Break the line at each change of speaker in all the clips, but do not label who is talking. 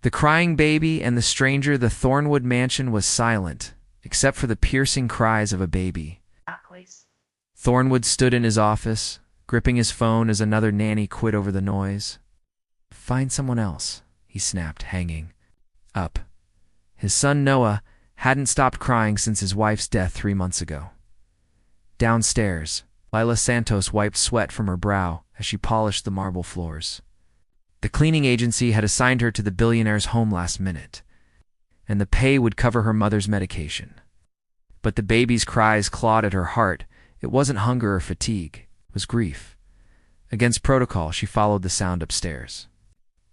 The crying baby and the stranger. The Thornwood mansion was silent, except for the piercing cries of a baby. Thornwood stood in his office, gripping his phone as another nanny quit over the noise. "Find someone else," he snapped, hanging up. His son Noah hadn't stopped crying since his wife's death 3 months ago. Downstairs, Lila Santos wiped sweat from her brow as she polished the marble floors. The cleaning agency had assigned her to the billionaire's home last minute, and the pay would cover her mother's medication. But the baby's cries clawed at her heart. It wasn't hunger or fatigue, it was grief. Against protocol, she followed the sound upstairs.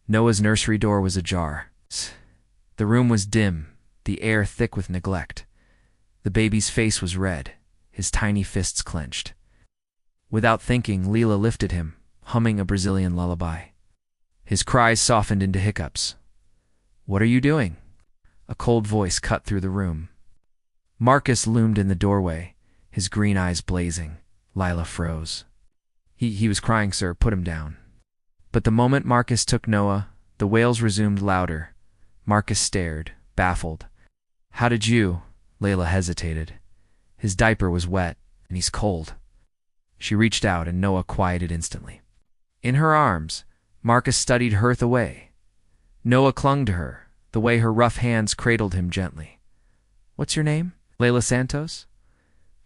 Noah's nursery door was ajar. The room was dim, the air thick with neglect. The baby's face was red, his tiny fists clenched. Without thinking, Leela lifted him, humming a Brazilian lullaby. His cries softened into hiccups. "What are you doing?" A cold voice cut through the room. Marcus loomed in the doorway, his green eyes blazing. Lila froze. He was crying, sir. Put him down." But the moment Marcus took Noah, the wails resumed louder. Marcus stared, baffled. "How did you?" Layla hesitated. His diaper was wet, and he's cold. She reached out, and Noah quieted instantly. In her arms, Marcus studied Hearth away. Noah clung to her, the way her rough hands cradled him gently. "What's your name? Layla Santos?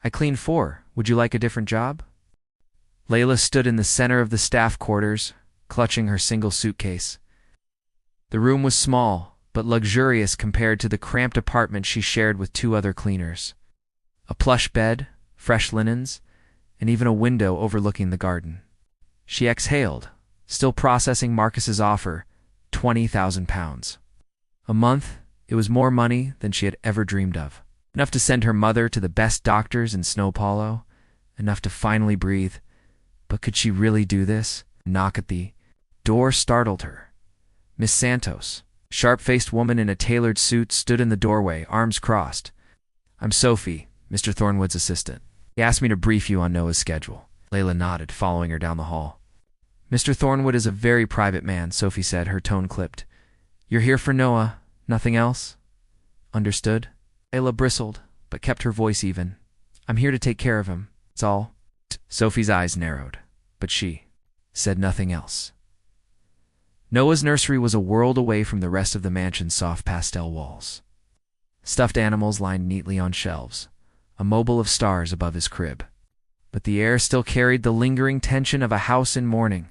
I clean 4. Would you like a different job?" Layla stood in the center of the staff quarters, clutching her single suitcase. The room was small, but luxurious compared to the cramped apartment she shared with 2 other cleaners. A plush bed, fresh linens, and even a window overlooking the garden. She exhaled, still processing Marcus's offer, £20,000. A month, it was more money than she had ever dreamed of. Enough to send her mother to the best doctors in São Paulo, enough to finally breathe. But could she really do this? A knock at the door startled her. Miss Santos, a sharp-faced woman in a tailored suit, stood in the doorway, arms crossed. "I'm Sophie, Mr. Thornwood's assistant. He asked me to brief you on Noah's schedule." Layla nodded, following her down the hall. "Mr. Thornwood is a very private man," Sophie said, her tone clipped. "You're here for Noah, nothing else?" "Understood." Layla bristled, but kept her voice even. "I'm here to take care of him, that's all." Sophie's eyes narrowed, but she said nothing else. Noah's nursery was a world away from the rest of the mansion's soft pastel walls. Stuffed animals lined neatly on shelves, a mobile of stars above his crib. But the air still carried the lingering tension of a house in mourning.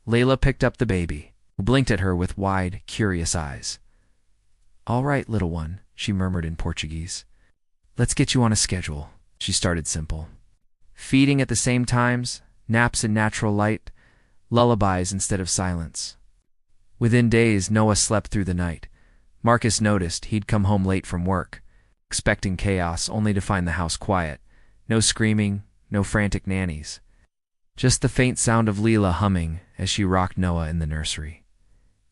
Layla picked up the baby, who blinked at her with wide, curious eyes. "All right, little one," she murmured in Portuguese. "Let's get you on a schedule." She started simple. Feeding at the same times, naps in natural light, lullabies instead of silence. Within days, Noah slept through the night. Marcus noticed he'd come home late from work, expecting chaos, only to find the house quiet. No screaming, no frantic nannies. Just the faint sound of Leela humming as she rocked Noah in the nursery.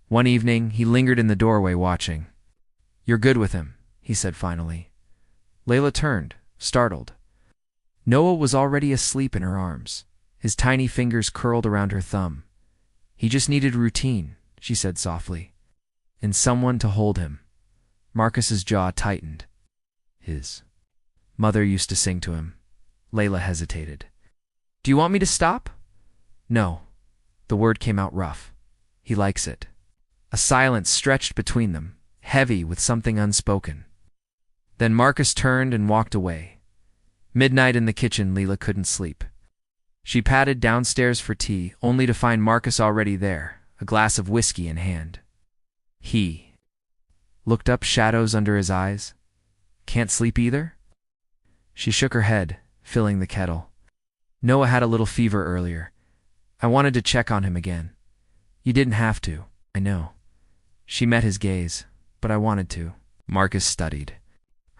One evening, he lingered in the doorway watching. "You're good with him," he said finally. Layla turned, startled. Noah was already asleep in her arms, his tiny fingers curled around her thumb. "He just needed routine," she said softly, "and someone to hold him." Marcus's jaw tightened. His mother used to sing to him. Layla hesitated. "Do you want me to stop?" "No." The word came out rough. "He likes it." A silence stretched between them, heavy with something unspoken. Then Marcus turned and walked away. Midnight in the kitchen, Leela couldn't sleep. She padded downstairs for tea, only to find Marcus already there, a glass of whiskey in hand. He looked up, shadows under his eyes. "Can't sleep either?" She shook her head, filling the kettle. "Noah had a little fever earlier. I wanted to check on him again." "You didn't have to, I know." She met his gaze, "But I wanted to." Marcus studied.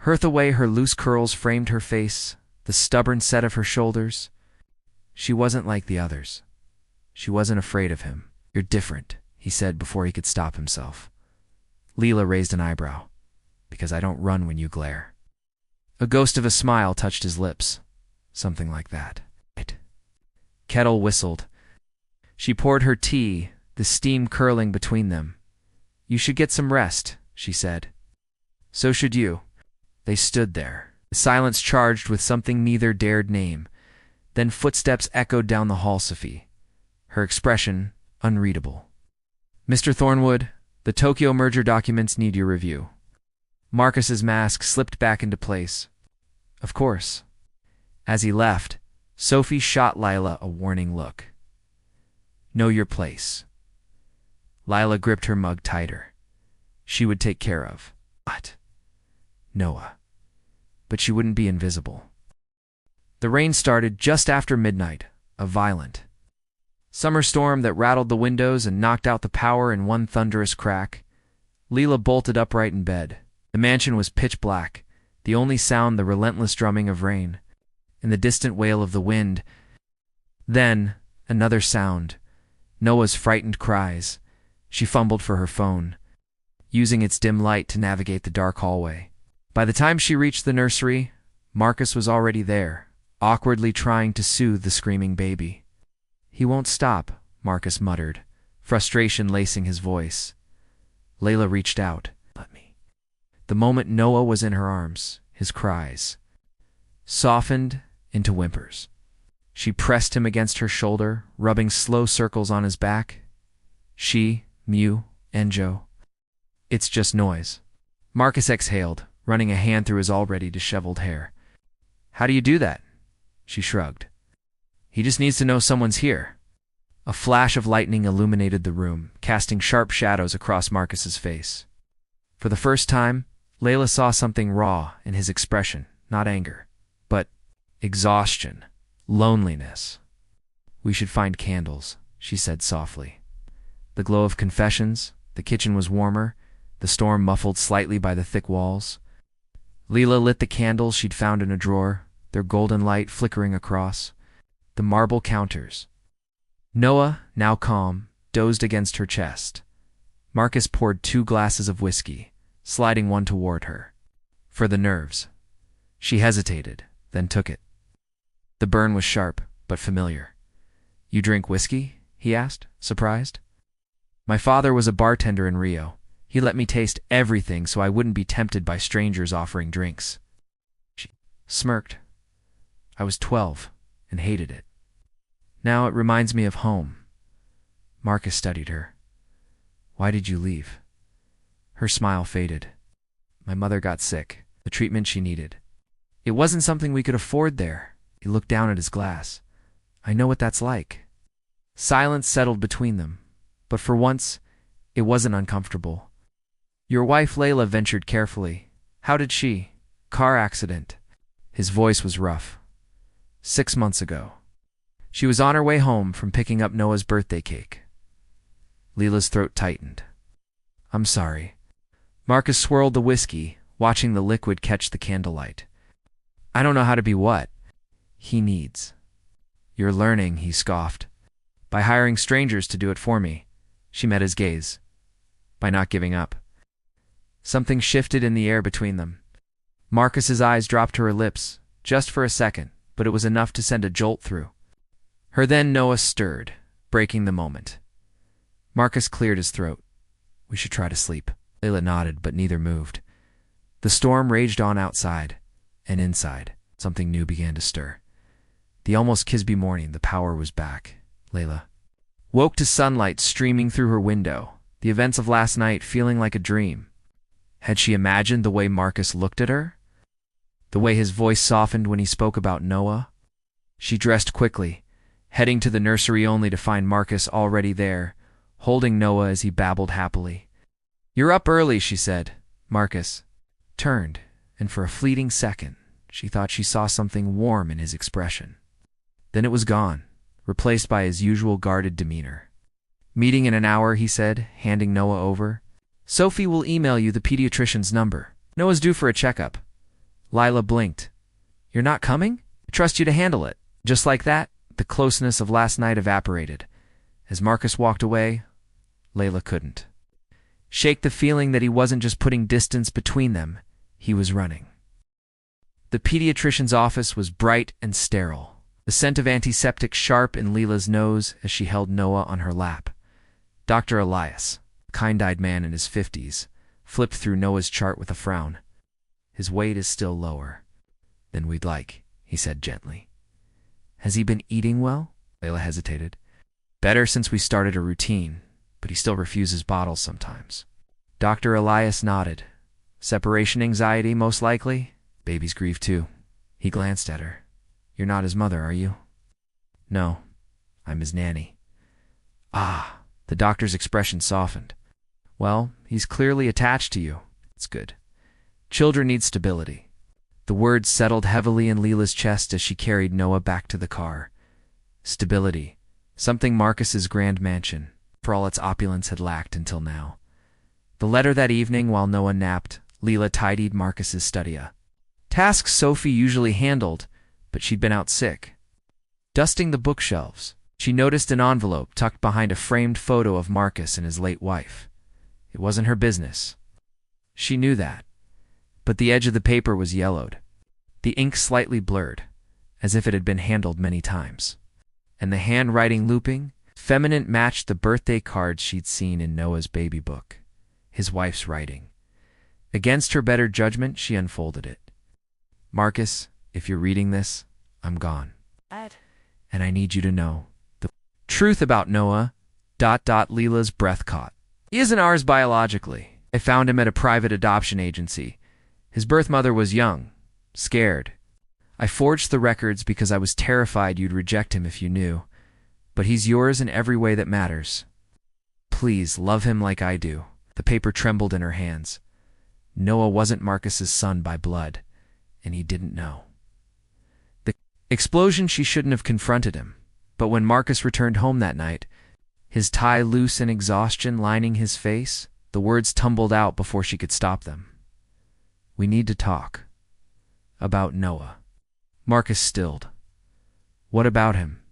Hearth away, her loose curls framed her face, the stubborn set of her shoulders. She wasn't like the others. She wasn't afraid of him. "You're different," he said before he could stop himself. Leela raised an eyebrow. "Because I don't run when you glare." A ghost of a smile touched his lips. Something like that. Kettle whistled. She poured her tea, the steam curling between them. You should get some rest, she said. So should you. They stood there, the silence charged with something neither dared name. Then footsteps echoed down the hall. Sophie, her expression unreadable. Mr. Thornwood, the Tokyo merger documents need your review. Marcus's mask slipped back into place. Of course. As he left, Sophie shot Lila a warning look. Know your place. Lila gripped her mug tighter. She would take care of what? Noah. But she wouldn't be invisible. The rain started just after midnight, a violent summer storm that rattled the windows and knocked out the power in one thunderous crack. Lila bolted upright in bed. The mansion was pitch black, the only sound the relentless drumming of rain, and the distant wail of the wind. Then, another sound, Noah's frightened cries. She fumbled for her phone, using its dim light to navigate the dark hallway. By the time she reached the nursery, Marcus was already there, awkwardly trying to soothe the screaming baby. He won't stop, Marcus muttered, frustration lacing his voice. Layla reached out. Let me. The moment Noah was in her arms, his cries softened into whimpers. She pressed him against her shoulder, rubbing slow circles on his back. She, Mew, and Joe. It's just noise. Marcus exhaled, running a hand through his already disheveled hair. How do you do that? She shrugged. He just needs to know someone's here. A flash of lightning illuminated the room, casting sharp shadows across Marcus's face. For the first time, Layla saw something raw in his expression, not anger, but exhaustion, loneliness. We should find candles, she said softly. The glow of confessions, the kitchen was warmer, the storm muffled slightly by the thick walls. Leela lit the candles she'd found in a drawer, their golden light flickering across the marble counters. Noah, now calm, dozed against her chest. Marcus poured 2 glasses of whiskey, sliding one toward her. For the nerves. She hesitated, then took it. The burn was sharp, but familiar. You drink whiskey? He asked, surprised. My father was a bartender in Rio. He let me taste everything so I wouldn't be tempted by strangers offering drinks. She smirked. I was 12 and hated it. Now it reminds me of home. Marcus studied her. Why did you leave? Her smile faded. My mother got sick, the treatment she needed. It wasn't something we could afford there. He looked down at his glass. I know what that's like. Silence settled between them, but for once, it wasn't uncomfortable. Your wife Layla ventured carefully. How did she? Car accident. His voice was rough. 6 months ago. She was on her way home from picking up Noah's birthday cake. Leela's throat tightened. I'm sorry. Marcus swirled the whiskey, watching the liquid catch the candlelight. I don't know how to be what he needs. You're learning, he scoffed. By hiring strangers to do it for me. She met his gaze. By not giving up. Something shifted in the air between them. Marcus's eyes dropped to her lips, just for a second, but it was enough to send a jolt through her. Then Noah stirred, breaking the moment. Marcus cleared his throat. We should try to sleep. Layla nodded, but neither moved. The storm raged on outside, and inside, something new began to stir. The almost Kisby morning, the power was back. Layla woke to sunlight streaming through her window, the events of last night feeling like a dream. Had she imagined the way Marcus looked at her? The way his voice softened when he spoke about Noah? She dressed quickly, heading to the nursery only to find Marcus already there, holding Noah as he babbled happily. You're up early, she said. Marcus turned, and for a fleeting second, she thought she saw something warm in his expression. Then it was gone, replaced by his usual guarded demeanor. Meeting in an hour, he said, handing Noah over. Sophie will email you the pediatrician's number. Noah's due for a checkup. Lila blinked. You're not coming? I trust you to handle it. Just like that, the closeness of last night evaporated. As Marcus walked away, Layla couldn't shake the feeling that he wasn't just putting distance between them, he was running. The pediatrician's office was bright and sterile, the scent of antiseptic sharp in Leela's nose as she held Noah on her lap. Dr. Elias kind-eyed man in his 50s, flipped through Noah's chart with a frown. His weight is still lower than we'd like, he said gently. Has he been eating well? Layla hesitated. Better since we started a routine, but he still refuses bottles sometimes. Dr. Elias nodded. Separation anxiety, most likely? Babies grieve too. He glanced at her. You're not his mother, are you? No, I'm his nanny. Ah, the doctor's expression softened. Well, he's clearly attached to you. It's good. Children need stability. The words settled heavily in Leela's chest as she carried Noah back to the car. Stability. Something Marcus's grand mansion, for all its opulence, had lacked until now. The letter that evening, while Noah napped, Leela tidied Marcus's studia. Tasks Sophie usually handled, but she'd been out sick. Dusting the bookshelves, she noticed an envelope tucked behind a framed photo of Marcus and his late wife. It wasn't her business. She knew that. But the edge of the paper was yellowed, the ink slightly blurred, as if it had been handled many times. And the handwriting looping, feminine, matched the birthday cards she'd seen in Noah's baby book. His wife's writing. Against her better judgment, she unfolded it. Marcus, if you're reading this, I'm gone.
Ed.
And I need you to know the truth about Noah. Leela's breath caught. He isn't ours biologically. I found him at a private adoption agency. His birth mother was young, scared. I forged the records because I was terrified you'd reject him if you knew. But he's yours in every way that matters. Please love him like I do. The paper trembled in her hands. Noah wasn't Marcus's son by blood, and he didn't know. The explosion, she shouldn't have confronted him, but when Marcus returned home that night, his tie loose and exhaustion lining his face, the words tumbled out before she could stop them. We need to talk. About Noah. Marcus stilled. What about him?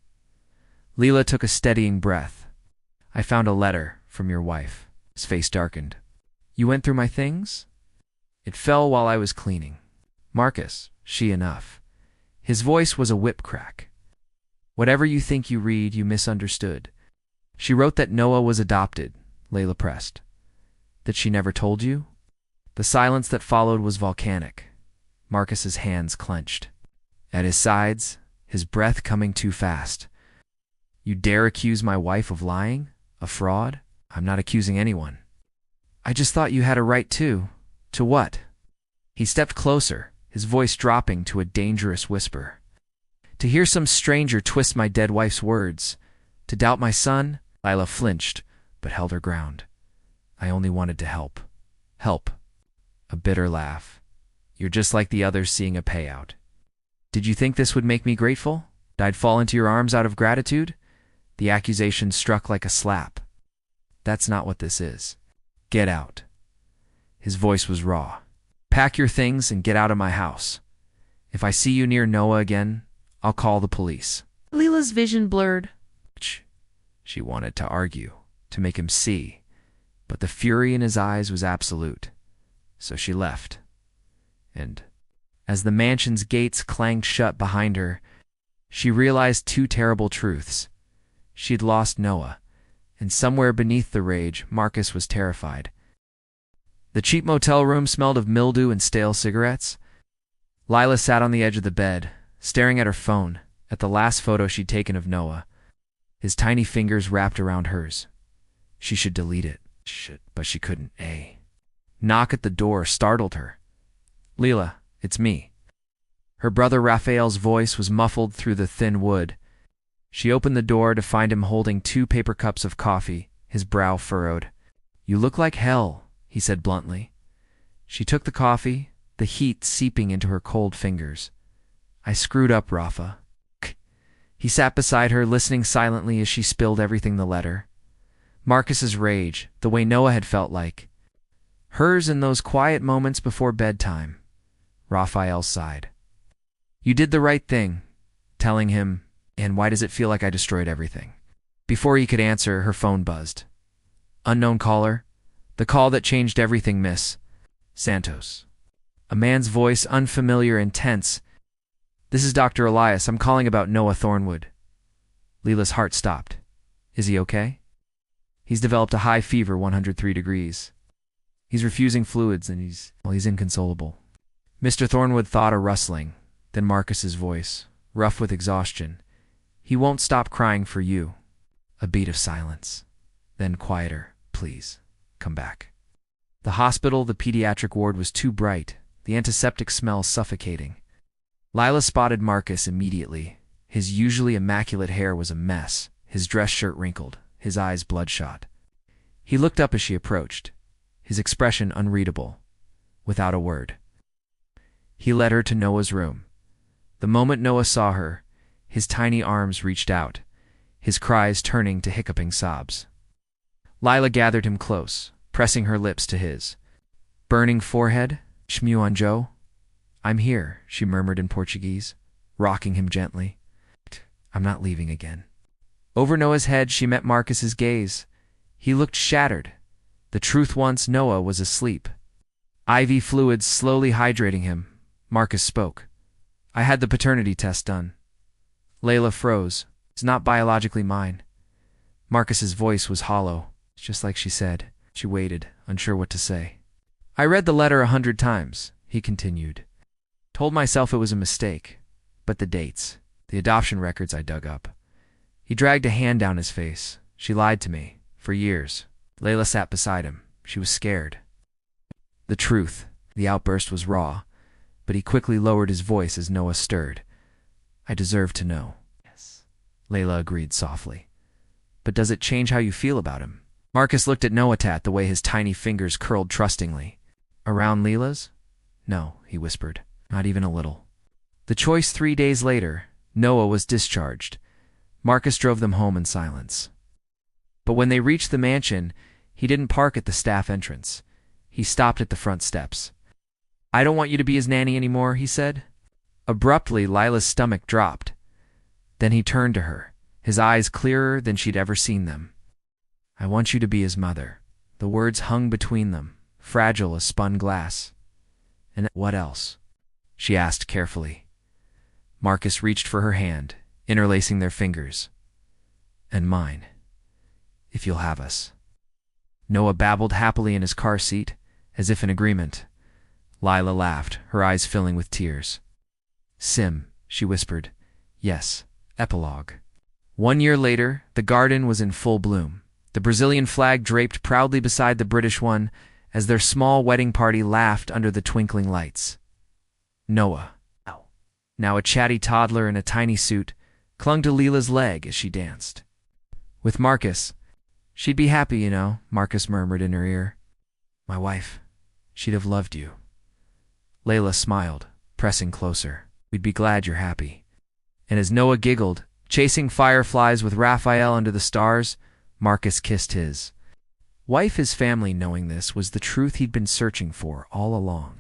Leela took a steadying breath. I found a letter from your wife. His face darkened. You went through my things? It fell while I was cleaning. Marcus, she enough. His voice was a whip crack. Whatever you think you read, you misunderstood. She wrote that Noah was adopted, Layla pressed. That she never told you? The silence that followed was volcanic. Marcus's hands clenched. At his sides, his breath coming too fast. You dare accuse my wife of lying? A fraud? I'm not accusing anyone. I just thought you had a right to. To what? He stepped closer, his voice dropping to a dangerous whisper. To hear some stranger twist my dead wife's words. To doubt my son? Lila flinched, but held her ground. I only wanted to help. Help. A bitter laugh. You're just like the others seeing a payout. Did you think this would make me grateful? I'd fall into your arms out of gratitude? The accusation struck like a slap. That's not what this is. Get out. His voice was raw. Pack your things and get out of my house. If I see you near Noah again, I'll call the police.
Leela's vision blurred.
She wanted to argue, to make him see, but the fury in his eyes was absolute. So she left. And as the mansion's gates clanged shut behind her, she realized two terrible truths. She'd lost Noah, and somewhere beneath the rage, Marcus was terrified. The cheap motel room smelled of mildew and stale cigarettes. Lila sat on the edge of the bed, staring at her phone, at the last photo she'd taken of Noah, his tiny fingers wrapped around hers. She should delete it, but she couldn't. A knock at the door startled her. Leela, it's me. Her brother Raphael's voice was muffled through the thin wood. She opened the door to find him holding 2 paper cups of coffee, his brow furrowed. You look like hell, he said bluntly. She took the coffee, the heat seeping into her cold fingers. I screwed up, Rafa. He sat beside her, listening silently as she spilled everything the letter. Marcus's rage, the way Noah had felt like. Hers in those quiet moments before bedtime. Raphael sighed. You did the right thing, telling him, and why does it feel like I destroyed everything? Before he could answer, her phone buzzed. Unknown caller. The call that changed everything, Miss Santos. A man's voice, unfamiliar and tense. This is Dr. Elias. I'm calling about Noah Thornwood. Leela's heart stopped. Is he okay? He's developed a high fever, 103 degrees. He's refusing fluids and he's inconsolable. Mr. Thornwood thought a rustling, then Marcus's voice, rough with exhaustion. He won't stop crying for you. A beat of silence. Then quieter. Please, come back. The hospital, the pediatric ward was too bright, the antiseptic smell suffocating. Lila spotted Marcus immediately. His usually immaculate hair was a mess, his dress shirt wrinkled, his eyes bloodshot. He looked up as she approached, his expression unreadable, without a word. He led her to Noah's room. The moment Noah saw her, his tiny arms reached out, his cries turning to hiccuping sobs. Lila gathered him close, pressing her lips to his. Burning forehead, Shmuanjo? I'm here, she murmured in Portuguese, rocking him gently. I'm not leaving again. Over Noah's head she met Marcus's gaze. He looked shattered. The truth once, Noah was asleep. IV fluids slowly hydrating him. Marcus spoke. I had the paternity test done. Layla froze. It's not biologically mine. Marcus's voice was hollow, just like she said. She waited, unsure what to say. I read the letter 100 times, he continued. Told myself it was a mistake. But the dates, the adoption records I dug up. He dragged a hand down his face. She lied to me. For years. Layla sat beside him. She was scared. The truth, the outburst was raw, but he quickly lowered his voice as Noah stirred. I deserve to know. Yes. Layla agreed softly. But does it change how you feel about him? Marcus looked at Noah the way his tiny fingers curled trustingly. Around Leela's? No, he whispered. Not even a little. The choice 3 days later, Noah was discharged. Marcus drove them home in silence. But when they reached the mansion, he didn't park at the staff entrance. He stopped at the front steps. I don't want you to be his nanny anymore, he said. Abruptly, Lila's stomach dropped. Then he turned to her, his eyes clearer than she'd ever seen them. I want you to be his mother. The words hung between them, fragile as spun glass. And what else? She asked carefully. Marcus reached for her hand, interlacing their fingers. And mine. If you'll have us. Noah babbled happily in his car seat, as if in agreement. Lila laughed, her eyes filling with tears. Sim, she whispered. Yes. Epilogue. 1 year later, the garden was in full bloom. The Brazilian flag draped proudly beside the British one as their small wedding party laughed under the twinkling lights. Noah, now a chatty toddler in a tiny suit, clung to Leela's leg as she danced. With Marcus, she'd be happy, you know, Marcus murmured in her ear. My wife, she'd have loved you. Layla smiled, pressing closer. We'd be glad you're happy. And as Noah giggled, chasing fireflies with Raphael under the stars, Marcus kissed his. Wife his family knowing this was the truth he'd been searching for all along.